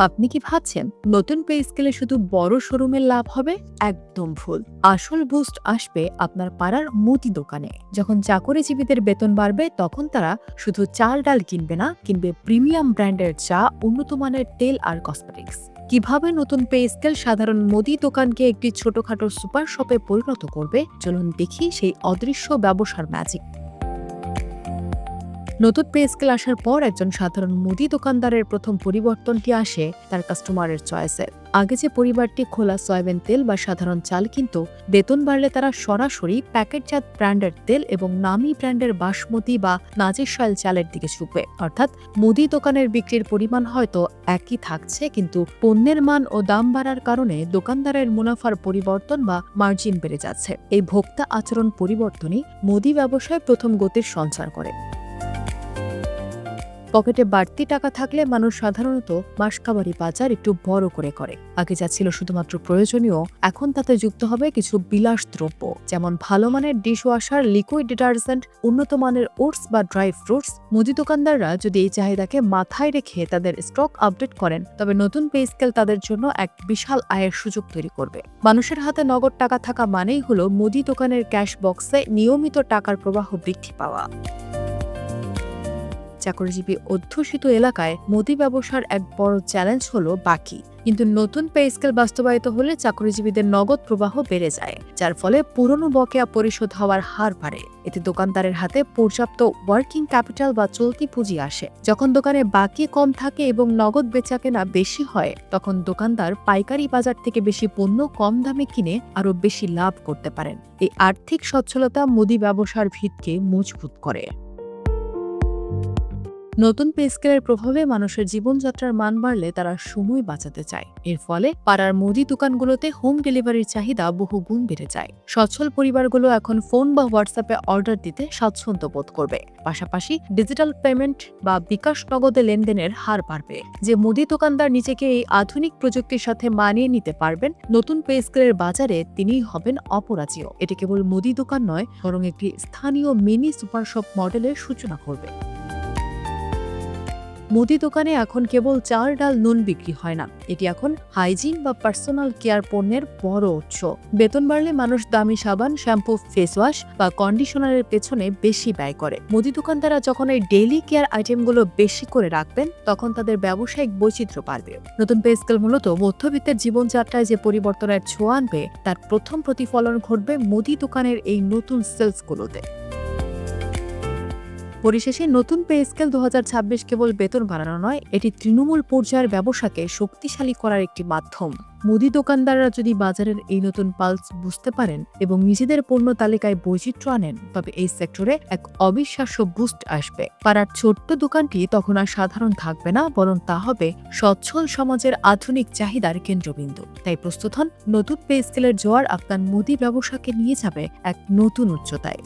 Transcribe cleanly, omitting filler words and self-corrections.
আপনি কি ভাবছেন নতুন পে স্কেলে শুধু বড় শোরুমের লাভ হবে? একদম ভুল। আসল বুস্ট আসবে আপনার পাড়ার মুদি দোকানে। যখন চাকরিজীবীদের বেতন বাড়বে তখন তারা শুধু চাল ডাল কিনবে না, কিনবে প্রিমিয়াম ব্র্যান্ডের চা, উন্নত মানের তেল আর কসমেটিক্স। কিভাবে নতুন পে স্কেল সাধারণ মুদি দোকানকে একটি ছোটখাটো সুপার শপে পরিণত করবে, চলুন দেখি সেই অদৃশ্য ব্যবসার ম্যাজিক। নতুন পে স্কেল আসার পর একজন সাধারণ মুদি দোকানদারের প্রথম পরিবর্তনটি আসে তার কাস্টমারের চয়েসে। আগে যে পরিবারটি খোলা সয়াবিন তেল বা সাধারণ চাল কিনত, বেতন বাড়লে তারা সরাসরি প্যাকেটজাত ব্র্যান্ডের তেল এবং নামি ব্র্যান্ডের বাসমতি বা নাজিরশাইল চালের দিকে ঝুঁকবে। অর্থাৎ মুদি দোকানের বিক্রির পরিমাণ হয়তো একই থাকছে, কিন্তু পণ্যের মান ও দাম বাড়ার কারণে দোকানদারের মুনাফার পরিবর্তন বা মার্জিন বেড়ে যাচ্ছে। এই ভোক্তা আচরণ পরিবর্তনই মুদি ব্যবসায় প্রথম গতির সঞ্চার করে। পকেটে বাড়তি টাকা থাকলে মানুষ সাধারণত মাসকাবারি বাজার একটু বড় করে। আগে যা ছিল শুধুমাত্র প্রয়োজনীয়, এখন তাতে যুক্ত হবে কিছু বিলাস দ্রব্য, যেমন ভালো মানের ডিশওয়াশার, লিকুইড ডিটারজেন্ট, উন্নত মানের ওটস বা ড্রাই ফ্রুটস। মুদি দোকানদাররা যদি এই চাহিদাকে মাথায় রেখে তাদের স্টক আপডেট করেন, তবে নতুন পে স্কেল তাদের জন্য এক বিশাল আয়ের সুযোগ তৈরি করবে। মানুষের হাতে নগদ টাকা থাকা মানেই হলো মুদি দোকানের ক্যাশ বক্সে নিয়মিত টাকার প্রবাহ বৃদ্ধি পাওয়া। চাকরিজীবী অধ্যুষিত এলাকায় মুদি ব্যবসার এক বড় চ্যালেঞ্জ হলো বাকি। কিন্তু নতুন পে স্কেল বাস্তবায়িত হলে চাকরিজীবীদের নগদ প্রবাহ বেড়ে যায়, যার ফলে পুরনো বকেয়া পরিশোধ হওয়ার হার বাড়ে। এতে দোকানদারের হাতে পর্যাপ্ত ওয়ার্কিং ক্যাপিটাল বা চলতি পুঁজি আসে। যখন দোকানে বাকি কম থাকে এবং নগদ বেচাকেনা বেশি হয়, তখন দোকানদার পাইকারি বাজার থেকে বেশি পণ্য কম দামে কিনে আরও বেশি লাভ করতে পারেন। এই আর্থিক সচ্ছলতা মুদি ব্যবসার ভিতকে মজবুত করে। নতুন পে স্কেলের প্রভাবে মানুষের জীবনযাত্রার মান বাড়লে তারা সময় বাঁচাতে চায়। এর ফলে পাড়ার মুদি দোকানগুলোতে হোম ডেলিভারির চাহিদা বহু গুণ বেড়ে যায়। সচ্ছল পরিবারগুলো এখন ফোন বা হোয়াটসঅ্যাপে অর্ডার দিতে স্বাচ্ছন্দ্য বোধ করবে। পাশাপাশি ডিজিটাল পেমেন্ট বা বিকাশ নগদে লেনদেনের হার বাড়বে। যে মুদি দোকানদার নিজেকে এই আধুনিক প্রযুক্তির সাথে মানিয়ে নিতে পারবেন, নতুন পে স্কেলের বাজারে তিনিই হবেন অপরাজেয়। এটি কেবল মুদি দোকান নয়, বরং একটি স্থানীয় মিনি সুপার শপ মডেলের সূচনা করবে। মুদি দোকানে এখন কেবল চাল ডাল নুন বিক্রি হয় না, এটি এখন হাইজিন বা পার্সোনাল কেয়ার পণ্যের বড় উৎস। বেতন বাড়লে মানুষ দামি সাবান, শ্যাম্পু, ফেস ওয়াশ বা কন্ডিশনারের পেছনে বেশি ব্যয় করে। মুদি দোকানদাররা যখন এই ডেইলি কেয়ার আইটেমগুলো বেশি করে রাখবেন, তখন তাদের ব্যবসায়িক বৈচিত্র্য বাড়বে। নতুন পে স্কেল মূলত মধ্যবিত্তের জীবনযাত্রায় যে পরিবর্তনের ছোঁয়া আনবে, তার প্রথম প্রতিফলন ঘটবে মুদি দোকানের এই নতুন সেলসগুলোতে। পরিশেষে নতুন পে স্কেল 2026 কেবল বেতন বাড়ানো নয়, এটি তৃণমূল পর্যায়ের ব্যবসাকে শক্তিশালী করার একটি মাধ্যম। মুদি দোকানদাররা যদি বাজারের এই নতুন পালস বুঝতে পারেন এবং নিজেদের পণ্য তালিকায় বৈচিত্র্য আনেন, তবে এই সেক্টরে এক অবিশ্বাস্য বুস্ট আসবে। পাড়ার ছোট্ট দোকানটি তখন আর সাধারণ থাকবে না, বরং তা হবে সচ্ছল সমাজের আধুনিক চাহিদার কেন্দ্রবিন্দু। তাই প্রস্তুত হন, নতুন পে স্কেলের জোয়ার আপনার মুদি ব্যবসাকে নিয়ে যাবে এক নতুন উচ্চতায়।